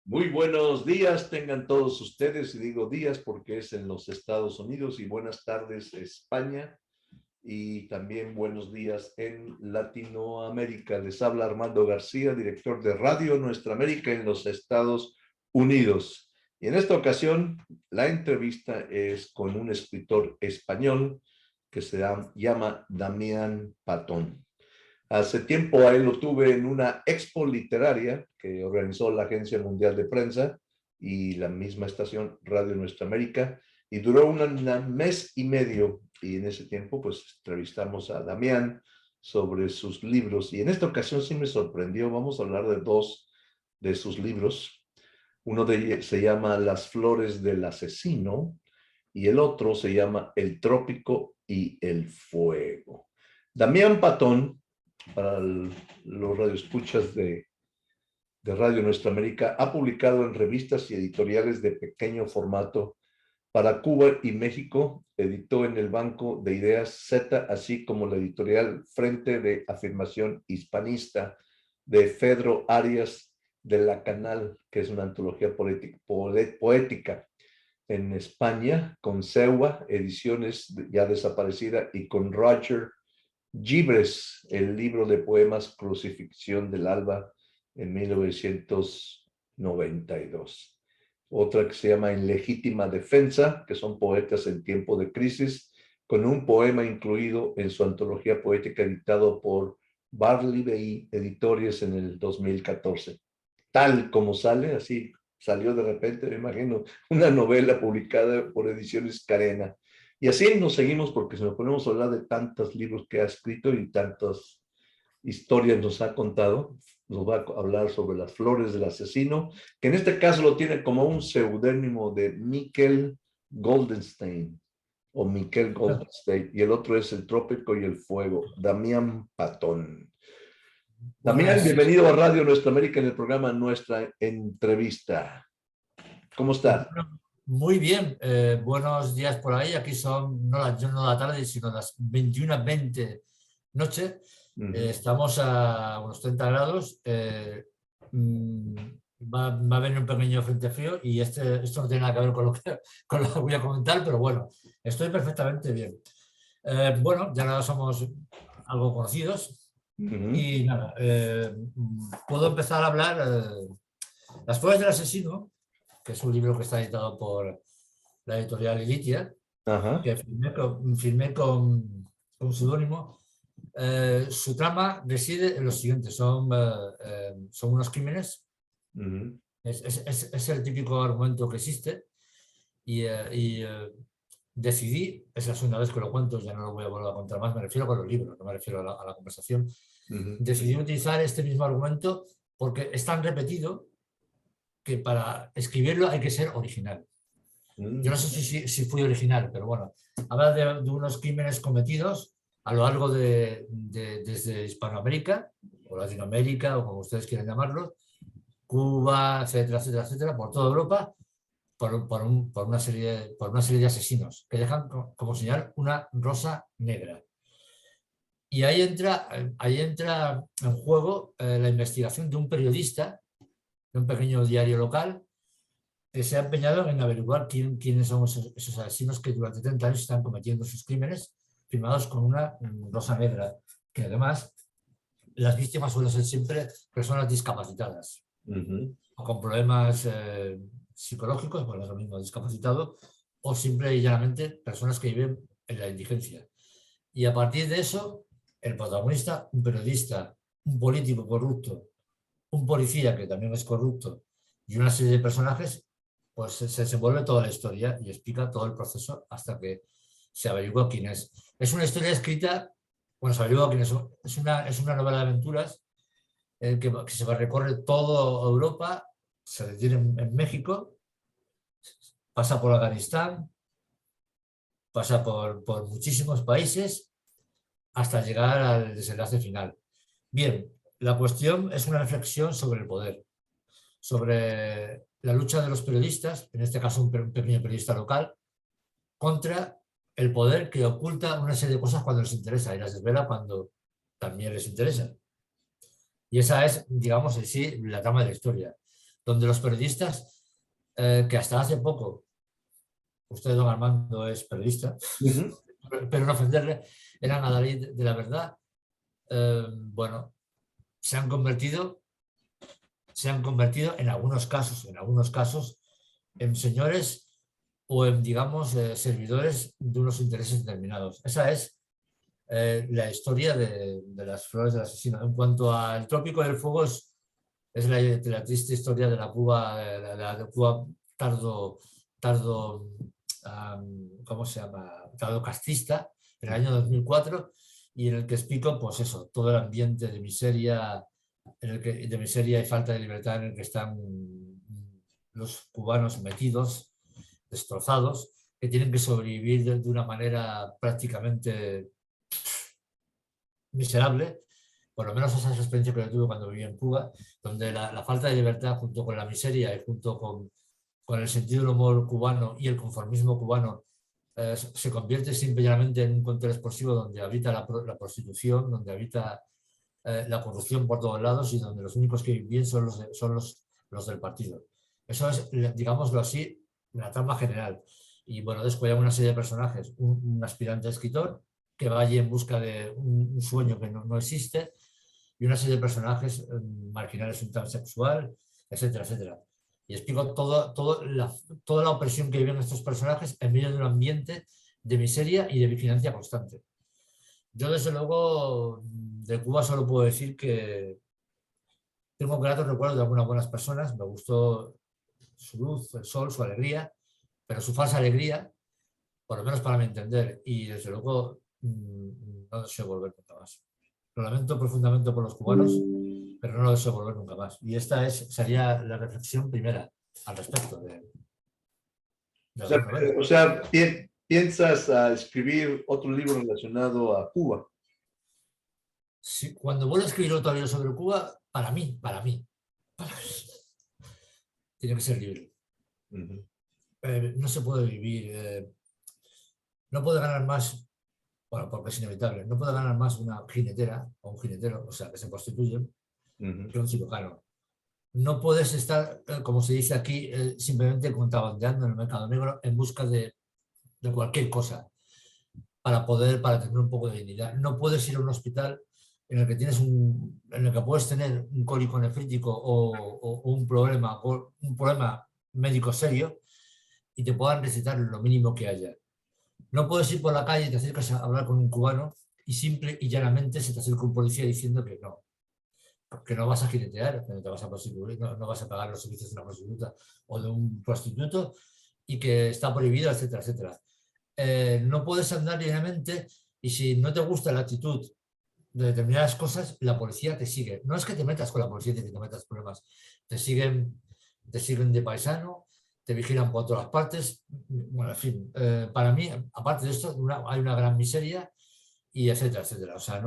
Muy buenos días tengan todos ustedes, y digo días porque es en los Estados Unidos, y buenas tardes España, y también buenos días en Latinoamérica. Les habla Armando García, director de Radio Nuestra América en los Estados Unidos. Y en esta ocasión la entrevista es con un escritor español que se llama Damián Patón. Hace tiempo a él lo tuve en una expo literaria que organizó la Agencia Mundial de Prensa y la misma estación Radio Nuestra América, y duró un mes y medio, y en ese tiempo pues entrevistamos a Damián sobre sus libros, y en esta ocasión sí me sorprendió. Vamos a hablar de dos de sus libros. Uno de ellos se llama Las flores del asesino y el otro se llama El trópico y el fuego. Damián Patón, para los radioescuchas de Radio Nuestra América, ha publicado en revistas y editoriales de pequeño formato para Cuba y México. Editó en el Banco de Ideas Z, así como la editorial Frente de Afirmación Hispanista de Pedro Arias de la Canal, que es una antología poética en España, con Sewa Ediciones, ya desaparecida, y con Roger Gibres, el libro de poemas Crucifixión del Alba, en 1992. Otra que se llama En Legítima Defensa, que son poetas en tiempo de crisis, con un poema incluido en su antología poética editado por Barley Bay Editores en el 2014. Tal como sale, así salió de repente, me imagino, una novela publicada por Ediciones Carena. Y así nos seguimos, porque si nos ponemos a hablar de tantos libros que ha escrito y tantas historias nos ha contado, nos va a hablar sobre Las flores del asesino, que en este caso lo tiene como un seudónimo de Miquel Goldenstein, o Miquel Goldenstein, y el otro es El trópico y el fuego, Damián Patón. Damián, bienvenido a Radio Nuestra América en el programa Nuestra Entrevista. ¿Cómo está? Muy bien, buenos días por ahí. Aquí son no la tarde, sino las 21:20 noche. Estamos a unos 30 grados. Va a venir un pequeño frente frío y esto no tiene nada que ver con lo que voy a comentar, pero bueno, estoy perfectamente bien. Bueno, ya somos algo conocidos y nada, puedo empezar a hablar. Las flores del asesino, que es un libro que está editado por la editorial Ilitia, que firmé con seudónimo. Su trama reside en lo siguiente: son unos crímenes. Es el típico argumento que existe, y decidí, es la segunda vez que lo cuento, ya no lo voy a volver a contar más, me refiero con los libros, no me refiero a la conversación. Decidí utilizar este mismo argumento porque es tan repetido que para escribirlo hay que ser original. Yo no sé si fui original, pero bueno, habla de unos crímenes cometidos a lo largo desde Hispanoamérica, o Latinoamérica, o como ustedes quieran llamarlo, Cuba, etcétera, etcétera, etcétera, por toda Europa, por una serie de asesinos que dejan como señal una rosa negra. Y ahí entra en juego la investigación de un periodista de un pequeño diario local que se ha empeñado en averiguar quiénes son esos asesinos que durante 30 años están cometiendo sus crímenes, firmados con una rosa negra, que además las víctimas suelen ser siempre personas discapacitadas, o con problemas psicológicos, bueno, es lo mismo, discapacitado, o simple y llanamente personas que viven en la indigencia. Y a partir de eso, el protagonista, un periodista, un político corrupto, un policía que también es corrupto, y una serie de personajes, pues se desenvuelve toda la historia y explica todo el proceso hasta que se averigua quién es. Es una historia escrita, bueno, se averigua quién es. Es una novela de aventuras que se recorre toda Europa, se detiene en México, pasa por Afganistán, pasa por muchísimos países hasta llegar al desenlace final. Bien, la cuestión es una reflexión sobre el poder, sobre la lucha de los periodistas, en este caso un pequeño periodista local, contra el poder que oculta una serie de cosas cuando les interesa y las desvela cuando también les interesa. Y esa es, digamos, en sí, la trama de la historia, donde los periodistas, que hasta hace poco, usted, don Armando, es periodista, pero no ofenderle, eran adalid de la verdad, bueno, se han convertido en algunos casos, en señores o en, digamos, servidores de unos intereses determinados. Esa es la historia de las flores del asesino. En cuanto al Trópico del Fuego, es la triste historia de la Cuba, de Cuba tardo, ¿cómo se llama? Tardo castista, en el año 2004, y en el que explico, pues eso, todo el ambiente de miseria, de miseria y falta de libertad en el que están los cubanos metidos, destrozados, que tienen que sobrevivir de una manera prácticamente miserable. Por lo menos esa es la experiencia que yo tuve cuando viví en Cuba, donde la falta de libertad junto con la miseria y junto con el sentido del humor cubano y el conformismo cubano se convierte simplemente en un cóctel explosivo donde habita la prostitución, donde habita la corrupción por todos lados y donde los únicos que viven bien son los del partido. Eso es, digámoslo así, la trama general. Y bueno, después hay una serie de personajes, un aspirante a escritor que va allí en busca de un sueño que no existe, y una serie de personajes marginales, un transexual, etcétera, etcétera. Y explico toda la opresión que viven estos personajes en medio de un ambiente de miseria y de vigilancia constante. Yo, desde luego, de Cuba solo puedo decir que tengo gratos recuerdos de algunas buenas personas. Me gustó su luz, el sol, su alegría, pero su falsa alegría, por lo menos para mi entender, y desde luego no deseo volver nunca más. Lo lamento profundamente por los cubanos, pero no deseo volver nunca más. Y esta sería la reflexión primera al respecto de las dos novelas. O sea, ¿piensas escribir otro libro relacionado a Cuba? Sí, cuando vuelva a escribir otro libro sobre Cuba, para mí, tiene que ser libre. No se puede vivir, no puede ganar más, bueno, porque es inevitable, no puede ganar más una jinetera o un jinetero, o sea, que se prostituyen, que un cirujano. No puedes estar, como se dice aquí, simplemente contrabandeando en el mercado negro en busca de cualquier cosa para tener un poco de dignidad. No puedes ir a un hospital en el que puedes tener un cólico nefrítico o un problema médico serio y te puedan recetar lo mínimo que haya. No puedes ir por la calle y te acercas a hablar con un cubano y simple y llanamente se te acerca un policía diciendo que no vas a jinetear, que no te vas a prostituir, no vas a pagar los servicios de una prostituta o de un prostituto y que está prohibido, etcétera, etcétera. No puedes andar libremente y si no te gusta la actitud de determinadas cosas, la policía te sigue. No es que te metas con la policía y que te metas problemas. Te siguen de paisano, te vigilan por todas partes. Bueno, en fin, para mí, aparte de esto, hay una gran miseria y etcétera, etcétera. O sea,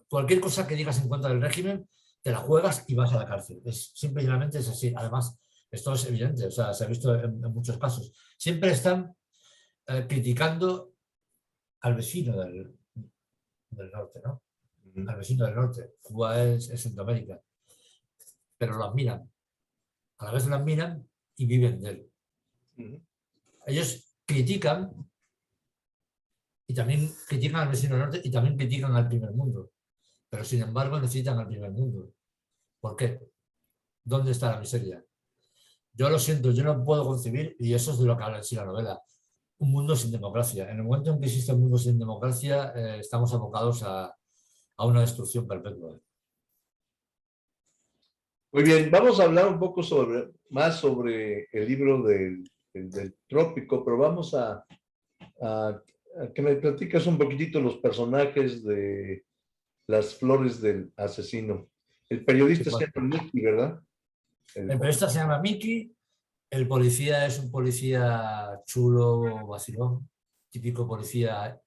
cualquier cosa que digas en contra del régimen, te la juegas y vas a la cárcel. Simplemente es así. Además, esto es evidente, o sea, se ha visto en muchos casos. Siempre están criticando al vecino del norte, ¿no? Al vecino del norte. Cuba es Centroamérica. Pero lo admiran. A la vez lo admiran y viven de él. Ellos critican y también critican al vecino del norte y también critican al primer mundo. Pero sin embargo necesitan al primer mundo. ¿Por qué? ¿Dónde está la miseria? Yo lo siento, yo no puedo concebir, y eso es de lo que habla en sí la novela, un mundo sin democracia. En el momento en que existe un mundo sin democracia, estamos abocados a una destrucción perpetua. Muy bien, vamos a hablar un poco más sobre el libro del Trópico, pero vamos a que me platicas un poquitito los personajes de Las Flores del Asesino. El periodista se llama Mickey, ¿verdad? El periodista se llama Mickey, el policía es un policía chulo, vacilón, típico policía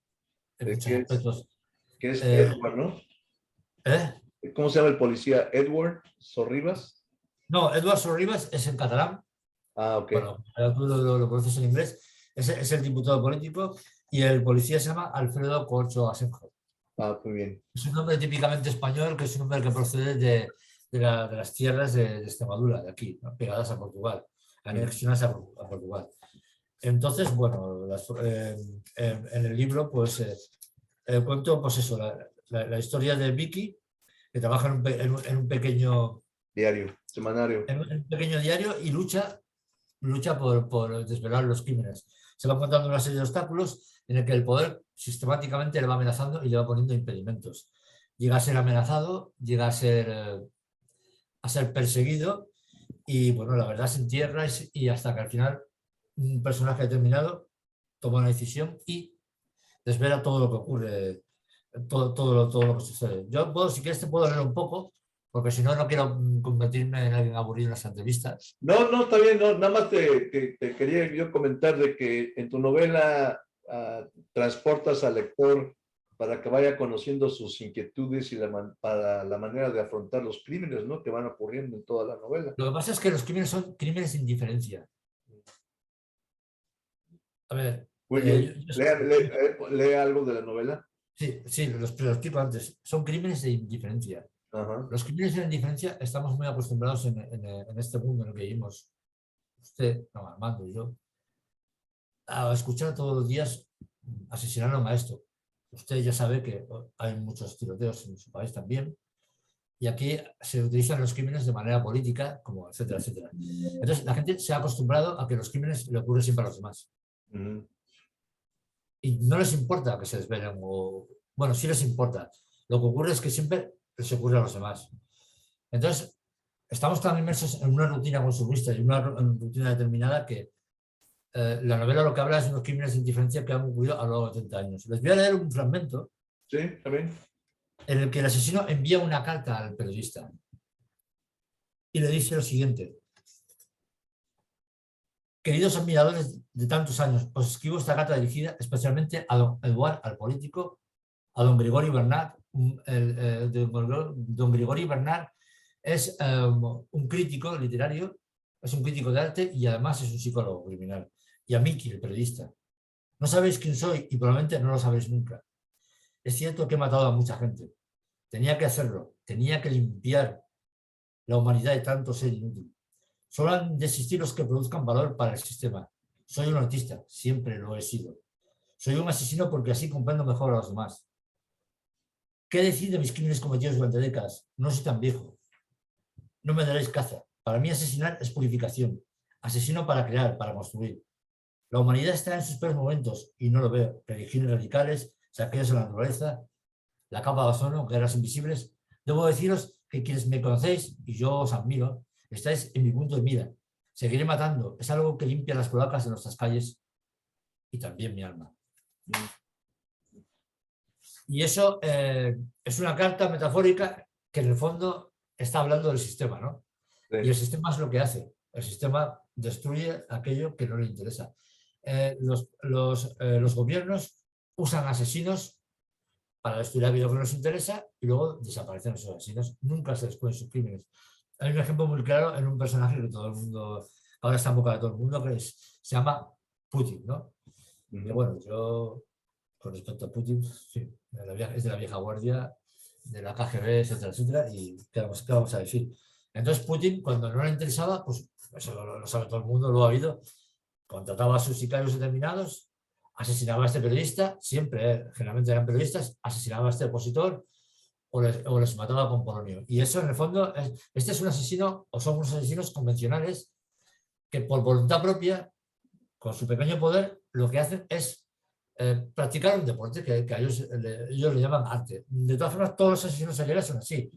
en muchos aspectos. Que es Edward, ¿no? ¿Cómo se llama el policía? ¿Edward Sorribas? No, Edward Sorribas es en catalán. Ah, ok. Bueno, tú lo conoces en inglés. Es el diputado político y el policía se llama Alfredo Corcho Asenjo. Ah, muy bien. Es un nombre típicamente español, que es un nombre que procede de las tierras de Extremadura, de aquí, ¿no? Pegadas a Portugal, anexionadas a Portugal. Entonces, bueno, en el libro pues cuento pues eso, la historia de Vicky, que trabaja en un pequeño Diario, semanario. en un pequeño diario y lucha por desvelar los crímenes. Se va encontrando una serie de obstáculos en el que el poder sistemáticamente le va amenazando y le va poniendo impedimentos. Llega a ser amenazado, llega a ser perseguido y, bueno, la verdad se entierra y hasta que al final un personaje determinado toma una decisión y desvela todo lo que ocurre, todo lo que sucede. Yo puedo, si quieres, te puedo leer un poco, porque si no, no quiero convertirme en alguien aburrido en las entrevistas. No, no, está bien, no, nada más te quería yo comentar de que en tu novela transportas al lector para que vaya conociendo sus inquietudes y para la manera de afrontar los crímenes, ¿no? Que van ocurriendo en toda la novela. Lo que pasa es que los crímenes son crímenes de indiferencia. A ver, Muy bien. Lea algo de la novela. sí, sí, lo explico antes. Son crímenes de indiferencia. Ajá. Los crímenes de indiferencia estamos muy acostumbrados en este mundo en el que vivimos, usted, no, Armando y yo, a escuchar todos los días asesinar a un maestro. Usted ya sabe que hay muchos tiroteos en su país también, y aquí se utilizan los crímenes de manera política, como etcétera, etcétera. Entonces, la gente se ha acostumbrado a que los crímenes le ocurren siempre a los demás. Y no les importa que se desvelen, o bueno, sí les importa. Lo que ocurre es que siempre les ocurre a los demás. Entonces, estamos tan inmersos en una rutina consumista y una rutina determinada que la novela lo que habla es de unos crímenes de indiferencia que han ocurrido a lo largo de 30 años. Les voy a leer un fragmento. Sí, también. En el que el asesino envía una carta al periodista y le dice lo siguiente: queridos admiradores de tantos años, os escribo esta carta dirigida especialmente a don Eduard, al político, a don Gregorio Bernard. Don Gregorio Bernard es un crítico literario, es un crítico de arte y además es un psicólogo criminal. Y a Miki, el periodista. No sabéis quién soy y probablemente no lo sabréis nunca. Es cierto que he matado a mucha gente. Tenía que hacerlo. Tenía que limpiar la humanidad de tanto ser inútil. Solo han de existir los que produzcan valor para el sistema. Soy un artista. Siempre lo he sido. Soy un asesino porque así comprendo mejor a los demás. ¿Qué decir de mis crímenes cometidos durante décadas? No soy tan viejo. No me daréis caza. Para mí asesinar es purificación. Asesino para crear, para construir. La humanidad está en sus peores momentos y no lo veo. Religiones radicales, saqueos de la naturaleza, la capa de ozono, guerras invisibles. Debo deciros que quienes me conocéis y yo os admiro, estáis en mi punto de mira. Seguiré matando. Es algo que limpia las cloacas de nuestras calles y también mi alma. Y eso es una carta metafórica que en el fondo está hablando del sistema, ¿no? Sí. Y el sistema es lo que hace. El sistema destruye aquello que no le interesa. Los gobiernos usan asesinos para destruir aquello que no les interesa y luego desaparecen esos asesinos. Nunca se descubren sus crímenes. Hay un ejemplo muy claro en un personaje que todo el mundo, ahora está en boca de todo el mundo, que se llama Putin, ¿no? Que bueno, yo, con respecto a Putin, sí, es de la vieja guardia, de la KGB, etcétera, etcétera, y ¿qué vamos a decir? Entonces Putin, cuando no le interesaba, pues eso lo sabe todo el mundo, lo ha habido, contrataba a sus sicarios determinados, asesinaba a este periodista, siempre, generalmente eran periodistas, asesinaba a este opositor o les mataba con polonio. Y eso, en el fondo, este es un asesino, o son unos asesinos convencionales que por voluntad propia, con su pequeño poder, lo que hacen es practicar un deporte que a ellos le llaman arte. De todas formas, todos los asesinos seriales son así.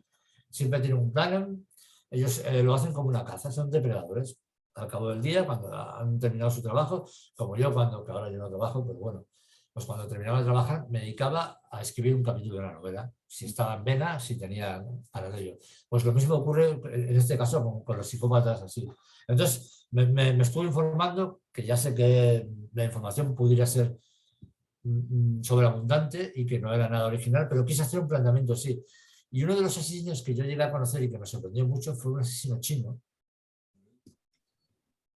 Siempre tienen un plan, ellos lo hacen como una caza, son depredadores. Al cabo del día, cuando han terminado su trabajo, como yo, que ahora yo no trabajo, pues bueno, pues cuando terminaba de trabajar me dedicaba a escribir un capítulo de la novela, si estaba en vena, si tenía para ello. Pues lo mismo ocurre en este caso con los psicópatas así. Entonces me estuve informando, que ya sé que la información pudiera ser sobreabundante y que no era nada original, pero quise hacer un planteamiento así. Y uno de los asesinos que yo llegué a conocer y que me sorprendió mucho fue un asesino chino.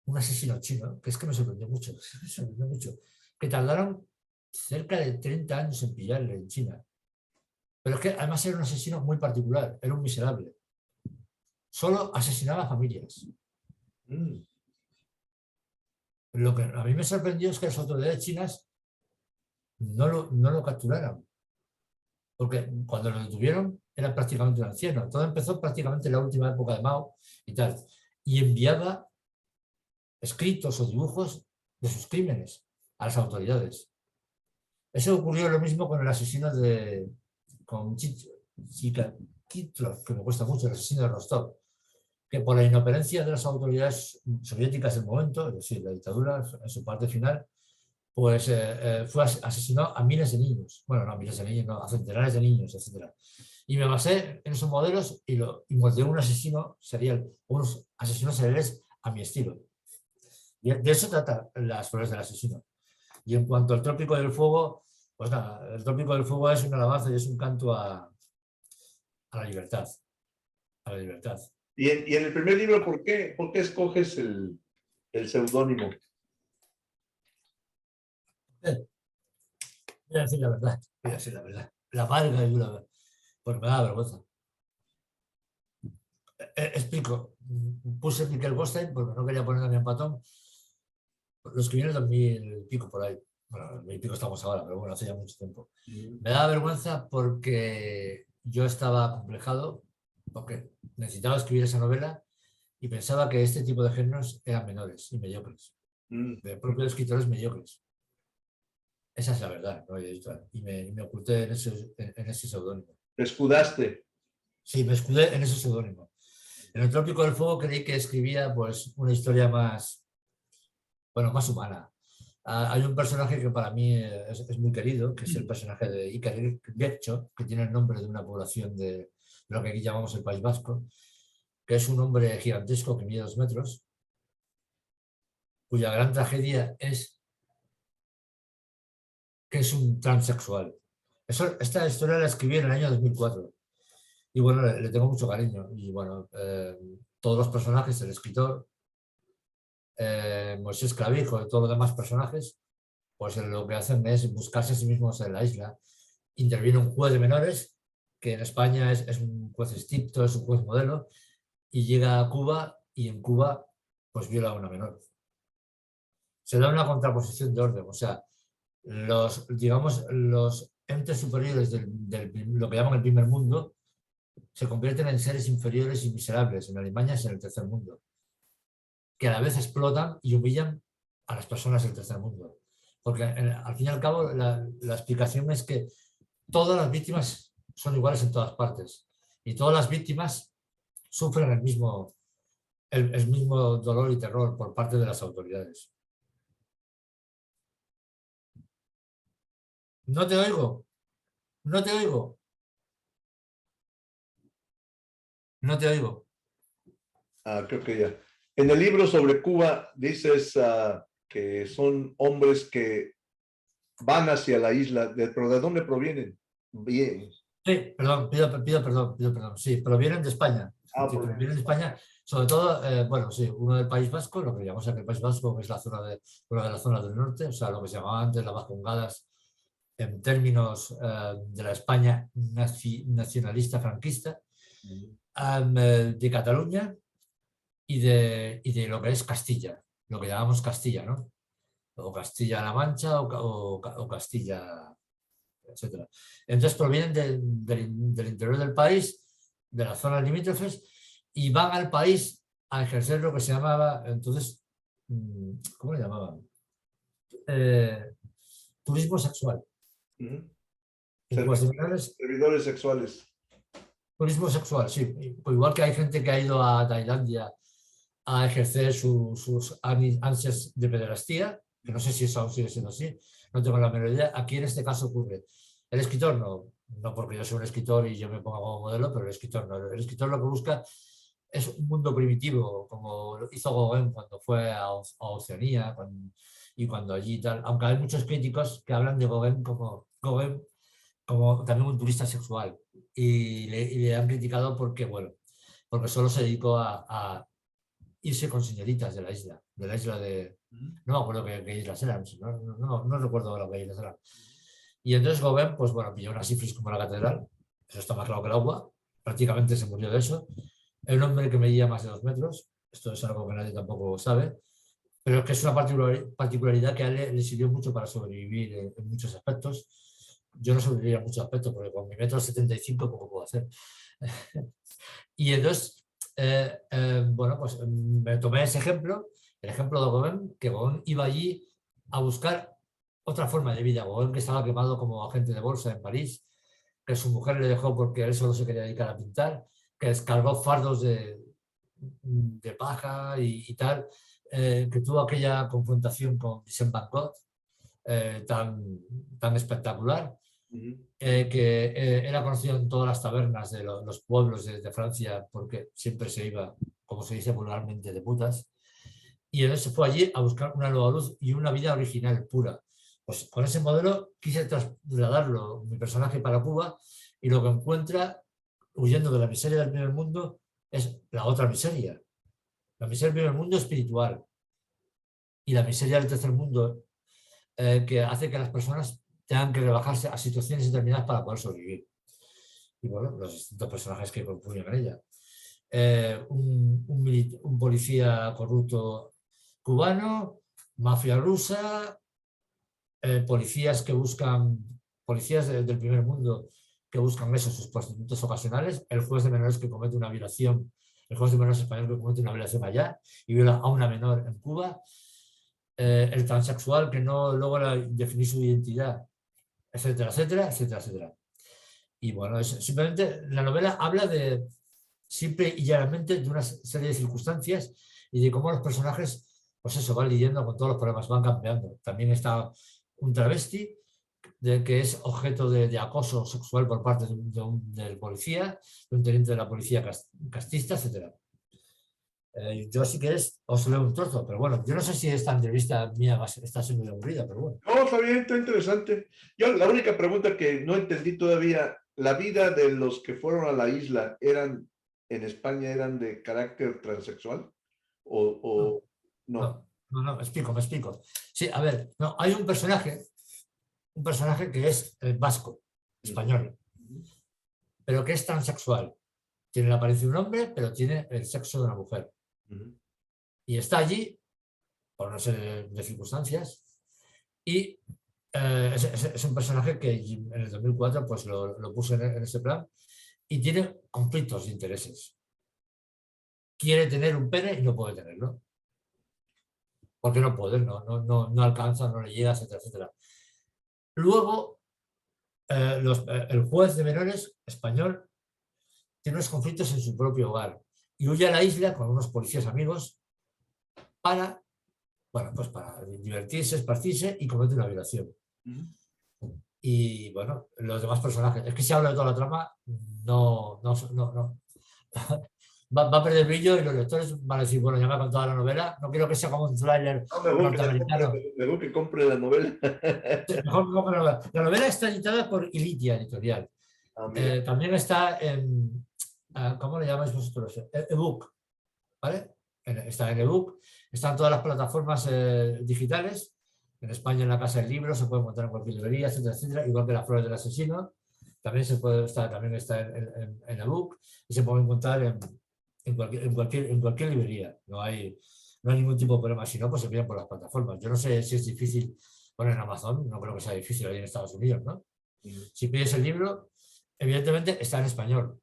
Un asesino chino, que es que me sorprendió mucho, que tardaron cerca de 30 años en pillarle en China. Pero es que además era un asesino muy particular, era un miserable. Solo asesinaba a familias. Lo que a mí me sorprendió es que las autoridades chinas no lo capturaran, porque cuando lo detuvieron era prácticamente un anciano. Todo empezó prácticamente en la última época de Mao y tal. Y enviaba escritos o dibujos de sus crímenes a las autoridades. Eso ocurrió lo mismo con el asesino con Kitlo, que me cuesta mucho, el asesino de Rostov, que por la inoperancia de las autoridades soviéticas del momento, es decir, la dictadura en su parte final, pues asesinó a miles de niños. Bueno, no a miles de niños, no, a centenares de niños, etc. Y me basé en esos modelos y modelé un asesino serial, unos asesinos seriales a mi estilo. Y de eso trata las flores del asesino. Y en cuanto al Trópico del Fuego, pues nada, el Trópico del Fuego es una alabanza y es un canto a la libertad. A la libertad. Y en el primer libro, ¿por qué escoges el seudónimo? Voy a decir la verdad, voy a decir la verdad. La amarga y dura, porque me da vergüenza. Explico. Puse Miquel Gostein porque no quería poner a mi empatón. Lo escribí en el 2000 y pico por ahí. Bueno, 2000 y pico estamos ahora, pero bueno, hace ya mucho tiempo. Me da vergüenza porque yo estaba acomplejado, porque necesitaba escribir esa novela y pensaba que este tipo de géneros eran menores y mediocres, de propios escritores mediocres. Esa es la verdad, ¿no? Y me oculté en ese seudónimo. ¿Te escudaste? Sí, me escudé en ese seudónimo. En el Trópico del Fuego creí que escribía pues, una historia más, bueno, más humana. Hay un personaje que para mí es muy querido, que es el personaje de Iker Getxo, que tiene el nombre de una población de lo que aquí llamamos el País Vasco, que es un hombre gigantesco que mide 2 metros, cuya gran tragedia es que es un transexual. Esta historia la escribí en el año 2004 y bueno, le tengo mucho cariño. Y bueno, todos los personajes, el escritor, Moisés Clavijo y todos los demás personajes, pues lo que hacen es buscarse a sí mismos en la isla. Interviene un juez de menores, que en España es un juez estricto, es un juez modelo, y llega a Cuba y en Cuba pues viola a una menor. Se da una contraposición de orden, o sea, digamos, los entes superiores lo que llaman el primer mundo se convierten en seres inferiores y miserables. En Alemania es en el tercer mundo, que a la vez explotan y humillan a las personas del tercer mundo. Porque al fin y al cabo la explicación es que todas las víctimas son iguales en todas partes y todas las víctimas sufren el mismo dolor y terror por parte de las autoridades. No te oigo, no te oigo, no te oigo. Creo que ya. En el libro sobre Cuba dices que son hombres que van hacia la isla, pero ¿de dónde provienen? Bien. Sí, perdón, pido perdón. Sí, provienen de España. Sí, provienen de España, sobre todo, bueno, sí, uno del País Vasco, lo que llamamos aquí el País Vasco, que es una de las zonas del norte, o sea, lo que se llamaba antes las Vascongadas, en términos de la España nacionalista franquista, de Cataluña y de lo que es Castilla, lo que llamamos Castilla, ¿no? O Castilla-La Mancha o Castilla, etcétera. Entonces provienen del interior del país, de las zonas limítrofes, y van al país a ejercer lo que se llamaba, entonces, ¿cómo le llamaban? Turismo sexual. Servidores sexuales. Turismo sexual, sí. Igual que hay gente que ha ido a Tailandia a ejercer sus ansias de pederastía, que no sé si eso aún sigue siendo así, no tengo la menor idea. Aquí en este caso ocurre. El escritor no porque yo soy un escritor y yo me pongo como modelo, pero el escritor no. El escritor lo que busca es un mundo primitivo, como hizo Gauguin cuando fue a Oceanía y cuando allí tal. Aunque hay muchos críticos que hablan de Gauguin como también un turista sexual y le han criticado porque, bueno, porque solo se dedicó a irse con señoritas de la isla de... No me acuerdo qué islas eran, no recuerdo lo que islas eran. Y entonces Gauguin, pues bueno, pilló una sífilis como la catedral eso está más claro que el agua, prácticamente se murió de eso. El hombre que medía más de 2 metros, esto es algo que nadie tampoco sabe, pero es que es una particularidad que a él le sirvió mucho para sobrevivir en muchos aspectos. Yo no sobreviviría en muchos aspectos porque con mi 1,75 m poco puedo hacer. Y entonces, bueno, pues me tomé ese ejemplo, el ejemplo de Gauguin, que Gauguin iba allí a buscar otra forma de vida. Gauguin, que estaba quemado como agente de bolsa en París, que su mujer le dejó porque él solo se quería dedicar a pintar, que descargó fardos de paja y tal, que tuvo aquella confrontación con Vincent Van Gogh tan espectacular, que era conocido en todas las tabernas de los pueblos de Francia porque siempre se iba, como se dice vulgarmente, de putas. Y entonces fue allí a buscar una nueva luz y una vida original, pura. Pues con ese modelo quise trasladarlo, mi personaje, para Cuba, y lo que encuentra, huyendo de la miseria del primer mundo, es la otra miseria. La miseria del primer mundo espiritual y la miseria del tercer mundo, que hace que las personas tengan que rebajarse a situaciones determinadas para poder sobrevivir. Y bueno, los distintos personajes que confluyen en ella. Un policía corrupto cubano, mafia rusa, policías que buscan, policías del primer mundo que buscan eso, sus prostitutos ocasionales, el juez de menores que comete una violación, el juez de menores español que comete una violación allá y viola a una menor en Cuba, el transexual que no logra definir su identidad, etcétera, etcétera, etcétera, etcétera. Y bueno, simplemente la novela habla de, simple y llanamente, de una serie de circunstancias y de cómo los personajes, pues eso, van lidiando con todos los problemas, van cambiando. También está un travesti que es objeto de acoso sexual por parte del policía, de un teniente de la policía castista, etc. Yo, si quieres, os leo un trozo, pero bueno, yo no sé si esta entrevista mía está siendo muy aburrida, pero bueno. No, está bien, está interesante. Yo la única pregunta que no entendí todavía, ¿la vida de los que fueron a la isla en España eran de carácter transexual? ¿O no? No, me explico. Sí, a ver, no, hay un personaje que es vasco, español, pero que es transexual. Tiene la apariencia de un hombre, pero tiene el sexo de una mujer. Y está allí, por una serie de circunstancias, y es un personaje que en el 2004 pues lo puse en ese plan, y tiene conflictos de intereses. Quiere tener un pene y no puede tenerlo. Porque no puede, no alcanza, no le llega, etcétera, etcétera. Luego, el juez de menores español tiene unos conflictos en su propio hogar y huye a la isla con unos policías amigos para, bueno, pues para divertirse, esparcirse y comete una violación. Y bueno, los demás personajes, es que si hablo de toda la trama, no. Va a perder brillo y los lectores van a decir, bueno, ya me ha contado la novela, no quiero que sea como un thriller norteamericano. Mejor que compre la novela. La novela está editada por Ilitia Editorial. También está en, ¿cómo le llamáis vosotros? Ebook, ¿vale? Está en ebook, están todas las plataformas digitales. En España, en la Casa del Libro, se puede encontrar en cualquier librería, etcétera, etcétera, igual que Las Flores del Asesino. También está en ebook y se puede encontrar en cualquier librería. No hay ningún tipo de problema. Si no, pues se piden por las plataformas. Yo no sé si es difícil poner en Amazon, no creo que sea difícil ahí en Estados Unidos, ¿no? Si pides el libro, evidentemente está en español.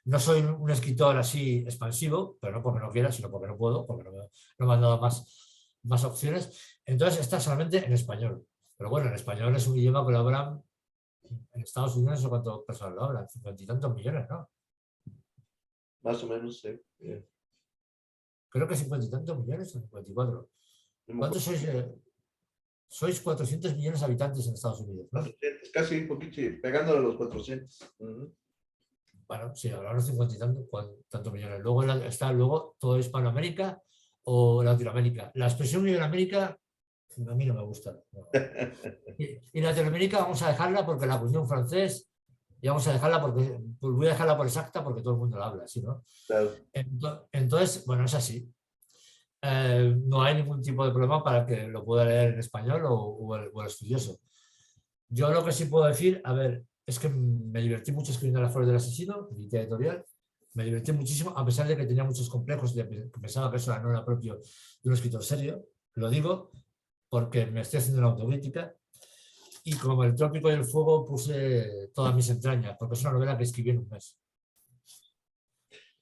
No soy un escritor así expansivo, pero no porque no quiera, sino porque no puedo, porque no me han dado más opciones. Entonces está solamente en español. Pero bueno, en español es un idioma que lo hablan en Estados Unidos, no sé cuántas personas lo hablan, 50 y tantos millones, ¿no? Más o menos, sí. Creo que 50 y tantos millones o 54. ¿Cuántos sois? Sois 400 millones de habitantes en Estados Unidos, ¿no? 400, casi un poquito, pegándole a los 400. Bueno, sí, hablaron 50 y tantos millones. Luego está todo Hispanoamérica o Latinoamérica. La expresión Iberoamérica a mí no me gusta. No. Y Latinoamérica vamos a dejarla porque la acuñó un francés y vamos a dejarla porque, pues voy a dejarla por exacta porque todo el mundo la habla, ¿sí, no? Claro. Entonces, bueno, es así. No hay ningún tipo de problema para que lo pueda leer en español o el estudioso. Yo lo que sí puedo decir, a ver, es que me divertí mucho escribiendo Las flores del asesino, mi editorial. Me divertí muchísimo, a pesar de que tenía muchos complejos, que pensaba que eso no era propio de un escritor serio. Lo digo porque me estoy haciendo una autocrítica. Y como El trópico y el fuego puse todas mis entrañas, porque es una novela que escribí en un mes.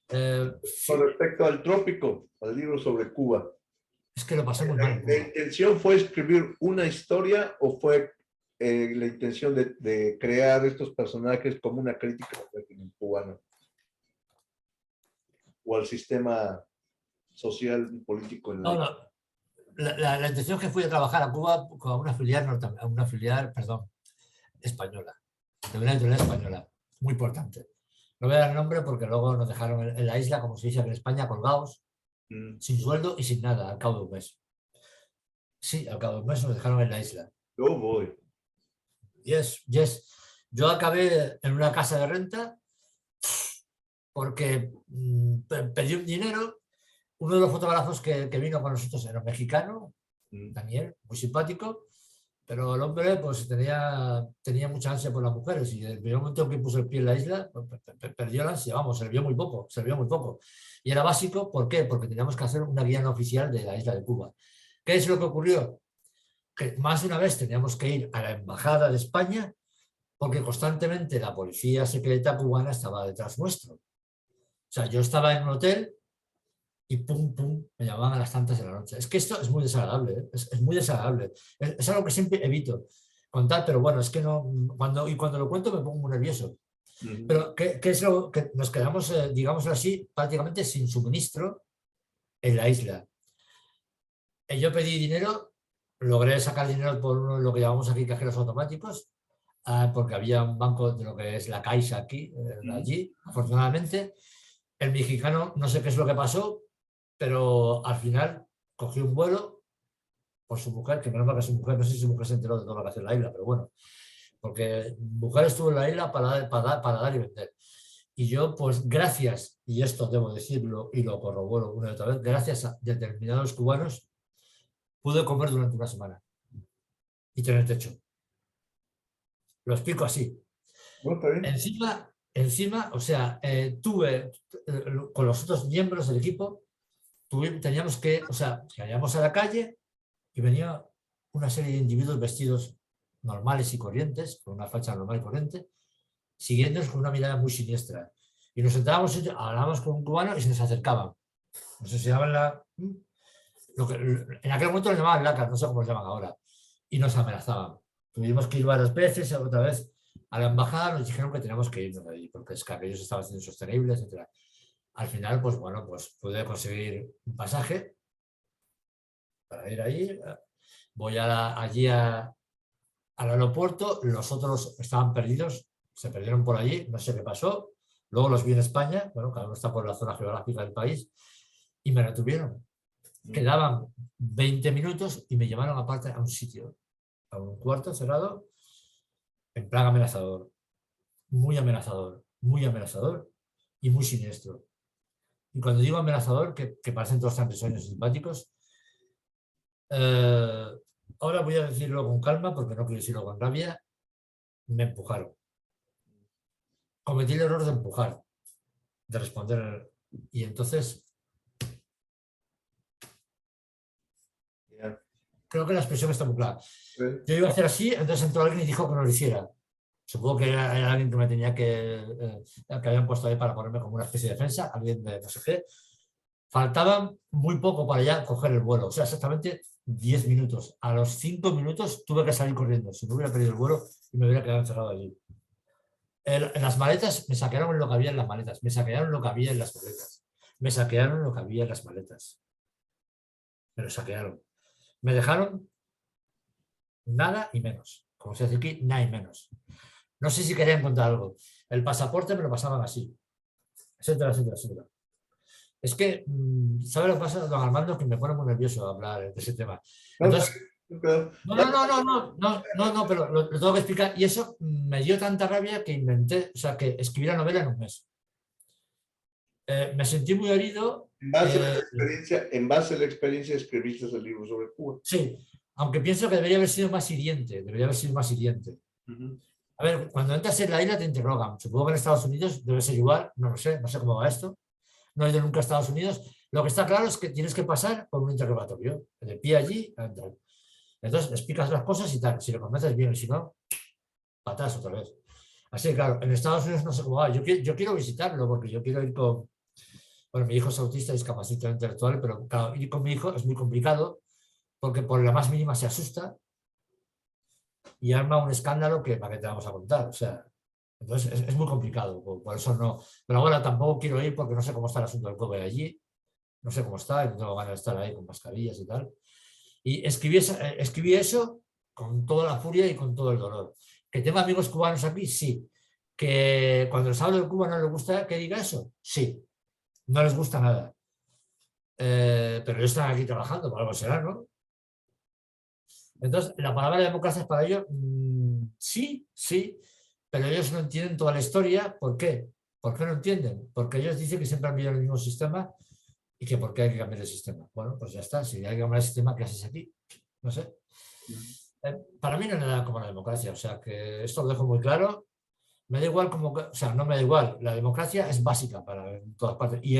Con Sí, respecto al trópico, al libro sobre Cuba, es que lo pasé muy mal en ¿la Cuba. intención fue escribir una historia o fue la intención de crear estos personajes como una crítica al régimen cubano o al sistema social y político en la No, isla? no, la intención es que fui a trabajar a Cuba con una filial, una filial, perdón, española, de una editorial española, muy importante. No voy a dar el nombre porque luego nos dejaron en la isla, como se dice aquí en España, colgados, Mm. sin sueldo y sin nada, al cabo de un mes. Sí, al cabo de un mes nos dejaron en la isla. Yo voy. Yes, yes. Yo acabé en una casa de renta porque pedí un dinero. Uno de los fotógrafos que vino con nosotros era un mexicano, Mm. Daniel, muy simpático, pero el hombre pues tenía mucha ansia por las mujeres y el primer momento que puso el pie en la isla pues, perdió la ansia, vamos, se le vio muy poco, se le vio muy poco. Y era básico, ¿por qué? Porque teníamos que hacer una guía no oficial de la isla de Cuba. ¿Qué es lo que ocurrió? Que más de una vez teníamos que ir a la embajada de España porque constantemente la policía secreta cubana estaba detrás nuestro. O sea, yo estaba en un hotel y pum, pum, me llamaban a las tantas de la noche. Es que esto es muy desagradable, ¿eh? Es muy desagradable. Es algo que siempre evito contar, pero bueno, es que no, cuando lo cuento me pongo muy nervioso. Mm. Pero ¿qué es lo que nos quedamos, digámoslo así, prácticamente sin suministro en la isla? Yo pedí dinero, logré sacar dinero por uno de lo que llamamos aquí cajeros automáticos, porque había un banco de lo que es la Caixa aquí, Mm. allí, afortunadamente. El mexicano, no sé qué es lo que pasó, pero al final cogió un vuelo por su mujer, que menos mal que su mujer, no sé si su mujer se enteró de todo lo que hace en la isla, pero bueno, porque mujer estuvo en la isla para dar y vender. Y yo, pues gracias, y esto debo decirlo y lo corroboro una y otra vez, gracias a determinados cubanos, pude comer durante una semana y tener techo. Lo explico así. No, está bien. Encima, o sea, con los otros miembros del equipo, teníamos que, o sea, salíamos a la calle y venía una serie de individuos vestidos normales y corrientes, con una facha normal y corriente, siguiéndonos con una mirada muy siniestra. Y nos sentábamos, hablábamos con un cubano y se nos acercaban. Nos enseñaban en aquel momento lo llamaban lacas, no sé cómo lo llaman ahora, y nos amenazaban. Tuvimos que ir varias veces, otra vez a la embajada nos dijeron que teníamos que irnos de allí, porque es que aquellos estaban siendo insostenibles, etc. Al final, pues bueno, pues pude conseguir un pasaje para ir allí. Voy allí al aeropuerto, los otros estaban perdidos, se perdieron por allí, no sé qué pasó. Luego los vi en España, bueno, cada uno está por la zona geográfica del país, y me retuvieron. Mm. Quedaban 20 minutos y me llevaron aparte a un sitio, a un cuarto cerrado, en plan muy amenazador y muy siniestro. Y cuando digo amenazador, que parecen todos tan risueños y simpáticos, eh, ahora voy a decirlo con calma porque no quiero decirlo con rabia, me empujaron. Cometí el error de empujar, de responder. Y entonces Ya. creo que la expresión está muy clara. Sí. Yo iba a hacer así, entonces entró alguien y dijo que no lo hiciera. Supongo que era alguien que me tenía que habían puesto ahí para ponerme como una especie de defensa, alguien de no sé qué. Faltaban muy poco para ya coger el vuelo, o sea, exactamente 10 minutos. A los 5 minutos tuve que salir corriendo, si no hubiera perdido el vuelo y me hubiera quedado encerrado allí. En las maletas, me saquearon lo que había en las maletas, me saquearon lo que había en las maletas, me saquearon lo que había en las maletas, me lo saquearon. Me dejaron nada y menos, como se dice aquí, nada y menos. No sé si querían contar algo. El pasaporte me lo pasaban así, etcétera, etcétera, etcétera. Es que, ¿sabe lo que pasa, don Armando? Que me pone muy nervioso hablar de ese tema. No, está Entonces, bien, pero no, pero lo tengo que explicar. Y eso me dio tanta rabia que inventé, o sea, que escribí la novela en un mes. Me sentí muy herido. en base a la experiencia escribiste el libro sobre Cuba. Sí, aunque pienso que debería haber sido más hiriente, debería haber sido más hiriente. Ujú. A ver, cuando entras en la isla te interrogan. Supongo que en Estados Unidos debe ser igual, no sé cómo va esto. No he ido nunca a Estados Unidos. Lo que está claro es que tienes que pasar por un interrogatorio. De pie allí, tal. Entonces explicas las cosas y tal. Si lo convences bien, y si no, patas otra vez. Así que claro, en Estados Unidos no sé cómo va. Yo quiero visitarlo porque yo quiero ir con... Bueno, mi hijo es autista y discapacitado intelectual, pero claro, ir con mi hijo es muy complicado porque por la más mínima se asusta y arma un escándalo que para qué te vamos a contar. O sea, entonces es muy complicado, por eso no. Pero bueno, tampoco quiero ir porque no sé cómo está el asunto del COVID allí, no sé cómo está, y no tengo ganas de estar ahí con mascarillas y tal. Y escribí eso con toda la furia y con todo el dolor. ¿Que tengo amigos cubanos aquí? Sí. ¿Que cuando les hablo de Cuba no les gusta que diga eso? Sí. No les gusta nada. Pero ellos están aquí trabajando, por algo será, ¿no? Entonces, la palabra democracia es para ellos, sí, sí, pero ellos no entienden toda la historia. ¿Por qué? ¿Por qué no entienden? Porque ellos dicen que siempre han vivido el mismo sistema y que por qué hay que cambiar el sistema. Bueno, pues ya está, si hay que cambiar el sistema, ¿qué haces aquí? No sé. Para mí no es nada como la democracia, o sea, que esto lo dejo muy claro. Me da igual como, o sea, no me da igual, la democracia es básica para en todas partes. Y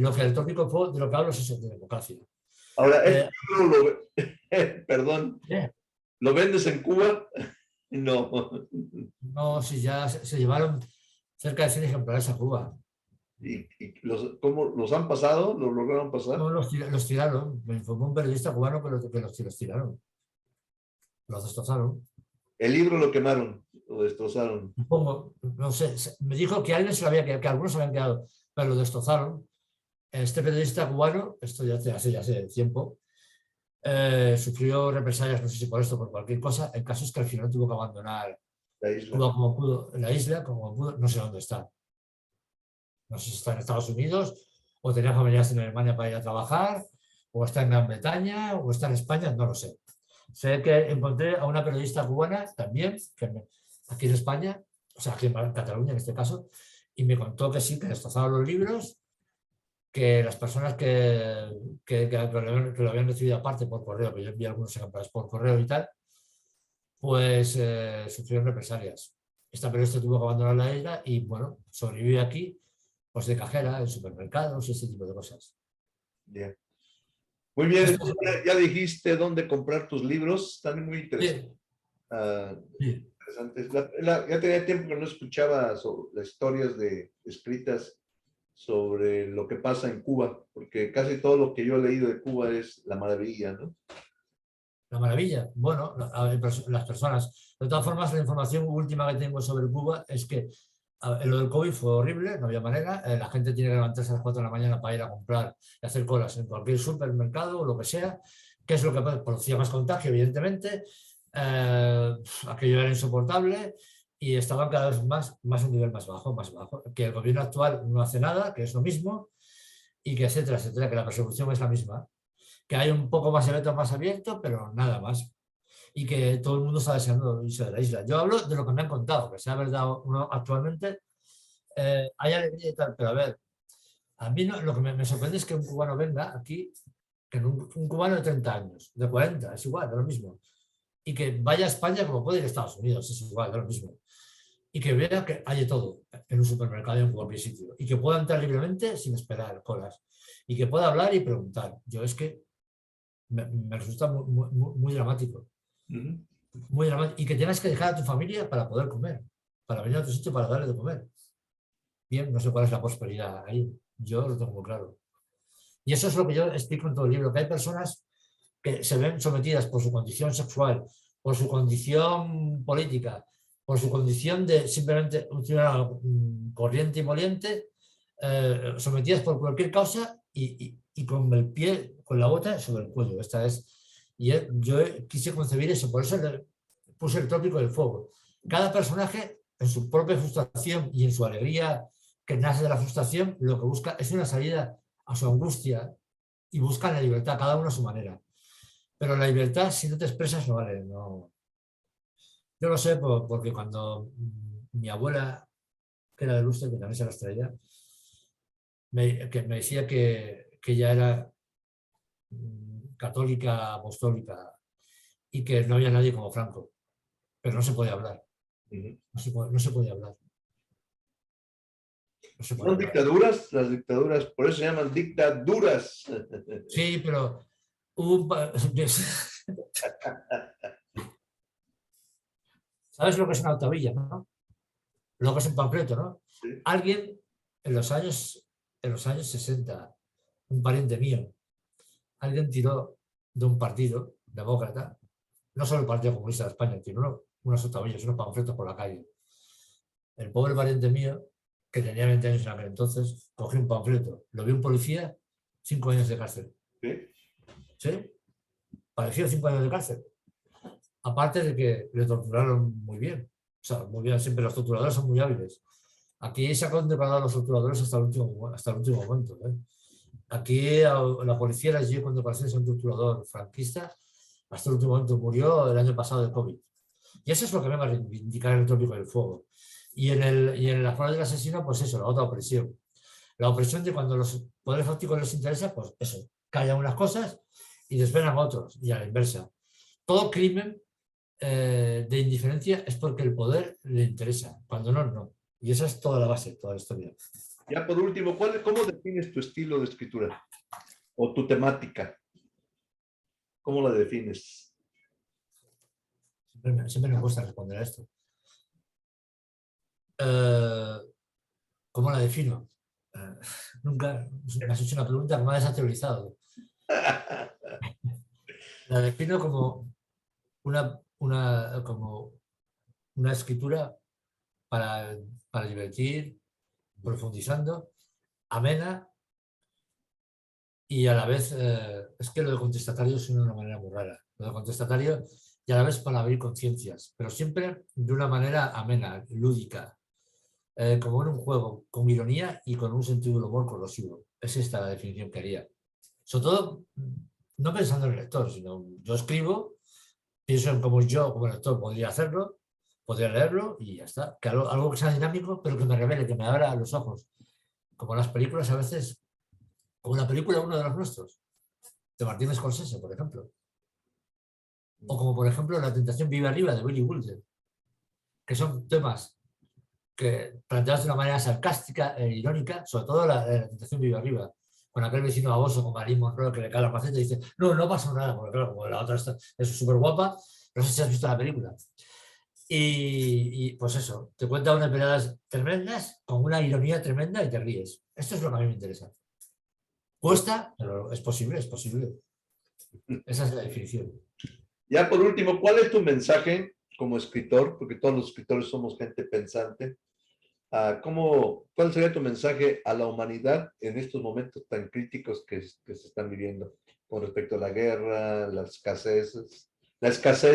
lo que el tópico de lo que hablo es eso, de democracia. Ahora, este libro perdón, Yeah. ¿lo vendes en Cuba? No. No, si ya se llevaron cerca de 100 ejemplares a Cuba. ¿Y cómo los han pasado? ¿Los lograron pasar? No, los tiraron. Me informó un periodista cubano que los tiraron. Los destrozaron. El libro lo quemaron, lo destrozaron. Supongo, no sé. Me dijo que alguien se lo había quedado, que algunos se habían quedado, pero lo destrozaron. Este periodista cubano, esto ya hace tiempo, sufrió represalias, no sé si por esto o por cualquier cosa. El caso es que al final tuvo que abandonar La isla. Cuba como pudo, la isla como pudo, no sé dónde está. No sé si está en Estados Unidos o tenía familiares en Alemania para ir a trabajar, o está en Gran Bretaña, o está en España, no lo sé. Sé que encontré a una periodista cubana también, aquí en España, o sea, aquí en Cataluña en este caso, y me contó que sí, que destrozaron los libros, que las personas que lo habían recibido aparte por correo, que yo envié algunos ejemplares por correo y tal, pues sufrieron represalias. Esta periodista tuvo que abandonar la isla y, bueno, sobrevive aquí, pues de cajera, en supermercados y ese tipo de cosas. Yeah. Muy bien, Esto es, ya dijiste dónde comprar tus libros, están muy interesantes. sí, sí. Ya tenía tiempo que no escuchaba las historias escritas sobre lo que pasa en Cuba, porque casi todo lo que yo he leído de Cuba es la maravilla, ¿no? La maravilla. Bueno, las personas. De todas formas, la información última que tengo sobre Cuba es que lo del COVID fue horrible, no había manera. La gente tiene que levantarse a las 4 de la mañana para ir a comprar y hacer colas en cualquier supermercado o lo que sea, que es lo que producía más contagio, evidentemente. Aquello era insoportable y estaban cada vez más a un nivel más bajo, que el gobierno actual no hace nada, que es lo mismo, y que etcétera, etcétera, que la persecución es la misma, que hay un poco más evento más abierto, pero nada más. Y que todo el mundo está deseando irse de la isla. Yo hablo de lo que me han contado, que sea verdad o no actualmente, hay alegría y tal, pero a ver, a mí no, lo que me sorprende es que un cubano venga aquí, que un cubano de 30 años, de 40, es igual, es lo mismo, y que vaya a España como puede ir a Estados Unidos, es igual, es lo mismo, y que vea que hay de todo en un supermercado en cualquier sitio, y que pueda entrar libremente sin esperar colas, y que pueda hablar y preguntar. Yo es que me resulta muy dramático. Muy dramático. Y que tienes que dejar a tu familia para poder comer, para venir a tu sitio para darle de comer. Bien, no sé cuál es la prosperidad ahí. Yo lo tengo muy claro. Y eso es lo que yo explico en todo el libro, que hay personas que se ven sometidas por su condición sexual, por su condición política, por su condición de simplemente un ciudadano corriente y moliente, sometidas por cualquier causa y con el pie, con la bota sobre el cuello. Esta es, yo quise concebir eso, por eso le puse el tópico del fuego. Cada personaje, en su propia frustración y en su alegría que nace de la frustración, lo que busca es una salida a su angustia y busca la libertad, cada uno a su manera. Pero la libertad, si no te expresas, no vale. No. Yo lo sé porque cuando mi abuela, que era de Lustre, que también se la estrella, me decía que ella era católica, apostólica y que no había nadie como Franco, pero no se podía hablar. No se puede hablar. No se puede ¿Son hablar. dictaduras? Las dictaduras, por eso se llaman dictaduras. Sí, pero ¿sabes lo que es una octavilla, no? Lo que es un panfleto, ¿no? Sí. Alguien en los años 60, un pariente mío, alguien tiró de un partido demócrata, no solo el Partido Comunista de España, tiró unos octavillas, unos panfletos por la calle. El pobre pariente mío, que tenía 20 años en aquel entonces, cogió un panfleto, lo vio un policía, 5 años de cárcel. ¿Sí? ¿Sí? Pareció 5 años de cárcel. Aparte de que le torturaron muy bien. O sea, muy bien, siempre los torturadores son muy hábiles. Aquí se han condecorado a los torturadores hasta el último momento. Aquí la policía les dio condecoraciones a un torturador franquista hasta el último momento. Murió el año pasado de COVID. Y eso es lo que vengo a reivindicar en el Trópico del Fuego. Y en la flor del asesino, pues eso, la otra opresión. La opresión de cuando los poderes fácticos les interesa, pues eso, callan unas cosas y desvelan otros, y a la inversa. Todo crimen de indiferencia es porque el poder le interesa, cuando no, no. Y esa es toda la base, toda la historia. Ya por último, ¿cómo defines tu estilo de escritura? ¿O tu temática? ¿Cómo la defines? Siempre me cuesta responder a esto. ¿Cómo la defino? Nunca me has hecho una pregunta que me ha desateorizado. La defino como como una escritura para divertir, profundizando, amena y a la vez, es que lo de contestatario es de una manera muy rara. Lo de contestatario y a la vez para abrir conciencias, pero siempre de una manera amena, lúdica, como en un juego, con ironía y con un sentido del humor corrosivo. Es esta la definición que haría. Sobre todo, no pensando en el lector, sino yo escribo, pienso en cómo yo como lector podría hacerlo, podría leerlo y ya está. Que algo que sea dinámico, pero que me revele, que me abra los ojos. Como las películas a veces, como la película Uno de los nuestros, de Martin Scorsese, por ejemplo. O como por ejemplo La tentación vive arriba de Billy Wilder, que son temas que planteados de una manera sarcástica e irónica, sobre todo la tentación vive arriba, con aquel vecino baboso con Marilyn Monroe que le cae la maceta y dice, no, no pasa nada, porque claro, como la otra es súper guapa, no sé si has visto la película. Y pues eso, te cuenta unas peleadas tremendas, con una ironía tremenda y te ríes. Esto es lo que a mí me interesa. Cuesta, pero es posible, es posible. Esa es la definición. Ya por último, ¿cuál es tu mensaje como escritor? Porque todos los escritores somos gente pensante. ¿Cuál sería tu mensaje a la humanidad en estos momentos tan críticos que se están viviendo con respecto a la guerra, la escasez,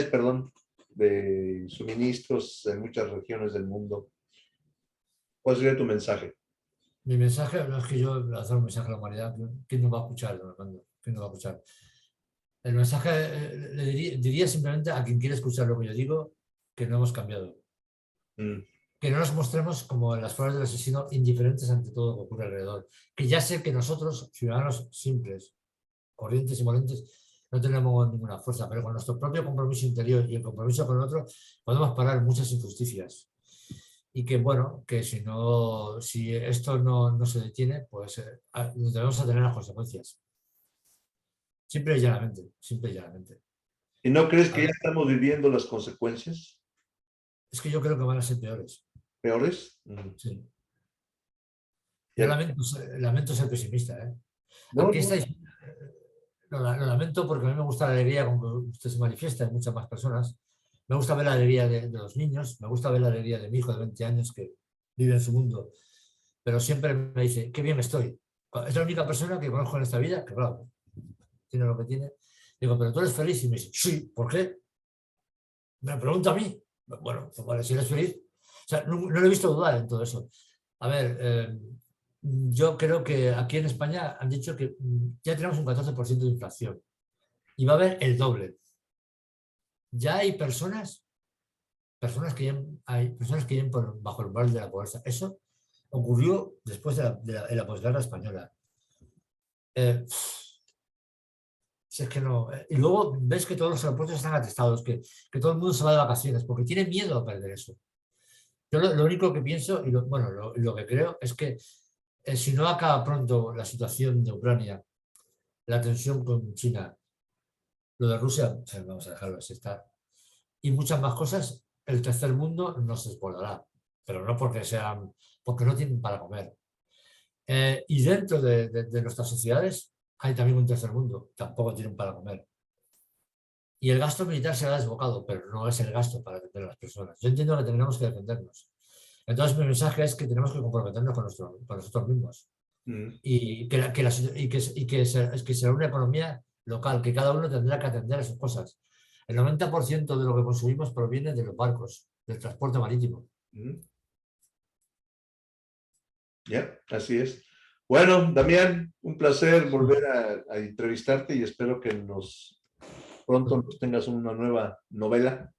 perdón, de suministros en muchas regiones del mundo? ¿Cuál sería tu mensaje? Mi mensaje, no es que yo lanzar un mensaje a la humanidad, ¿quién no va a escuchar? ¿Quién no va a escuchar? El mensaje le diría simplemente a quien quiere escuchar lo que yo digo, que no hemos cambiado. Que no nos mostremos como en las flores del asesino indiferentes ante todo lo que ocurre alrededor. Que ya sé que nosotros, ciudadanos simples, corrientes y molentes, no tenemos ninguna fuerza, pero con nuestro propio compromiso interior y el compromiso con el otro podemos parar muchas injusticias. Y que bueno, que si esto no se detiene, pues debemos tener las consecuencias. Simple y llanamente, simple y llanamente. ¿Y no crees que ya estamos viviendo las consecuencias? Es que yo creo que van a ser peores. ¿Peores? Sí. Yo lamento ser pesimista. No, Aquí no. Lo lamento porque a mí me gusta la alegría con que usted se manifiesta en muchas más personas. Me gusta ver la alegría de los niños, me gusta ver la alegría de mi hijo de 20 años que vive en su mundo, pero siempre me dice, qué bien estoy. Es la única persona que conozco en esta vida que, claro, tiene lo que tiene. Digo, pero tú eres feliz. Y me dice, sí, ¿por qué? Me pregunta a mí. Bueno, pues vale, si eres feliz. O sea, no lo he visto dudar en todo eso. A ver, yo creo que aquí en España han dicho que ya tenemos un 14% de inflación y va a haber el doble. Ya hay personas que viven bajo el umbral de la pobreza. Eso ocurrió después de la posguerra española. Si es que no. Y luego ves que todos los aeropuertos están atestados, que todo el mundo se va de vacaciones porque tiene miedo a perder eso. Yo lo único que pienso y lo que creo es que si no acaba pronto la situación de Ucrania, la tensión con China, lo de Rusia, vamos a dejarlo así estar, y muchas más cosas, el tercer mundo nos desbordará, pero no porque no tienen para comer. Y dentro de nuestras sociedades hay también un tercer mundo, tampoco tienen para comer. Y el gasto militar será desbocado, pero no es el gasto para defender a las personas. Yo entiendo que tenemos que defendernos. Entonces mi mensaje es que tenemos que comprometernos con nosotros mismos. Y que será una economía local, que cada uno tendrá que atender a sus cosas. El 90% de lo que consumimos proviene de los barcos, del transporte marítimo. Ya, así es. Bueno, Damián, un placer volver a entrevistarte y espero que pronto nos tengas una nueva novela.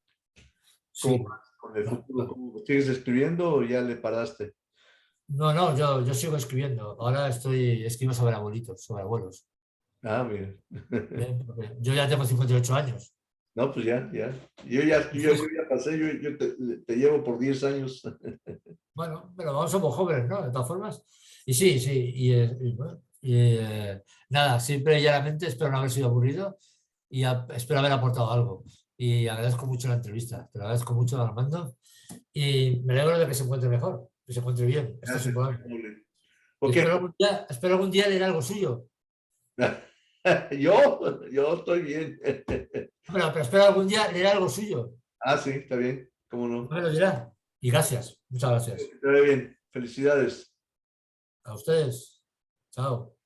Sí. ¿Con el futuro? ¿Cómo sigues escribiendo o ya le paraste? No, yo sigo escribiendo. Ahora escribo sobre abuelitos, sobre abuelos. Ah, bien. Yo ya tengo 58 años. No, pues ya. Yo ya pasé, yo te llevo por 10 años. Bueno, pero vamos, somos jóvenes, ¿no? De todas formas. Y sí, nada, siempre y llanamente espero no haber sido aburrido y espero haber aportado algo. Y agradezco mucho la entrevista, te lo agradezco mucho, Armando, y me alegro de que se encuentre mejor, que se encuentre bien. Esto es importante. Y Okay. espero algún día leer algo suyo. Yo estoy bien. Pero espero algún día leer algo suyo. Ah, sí, está bien, cómo no. Me lo dirá. Y gracias, muchas gracias. Está bien, felicidades. A ustedes. Chao.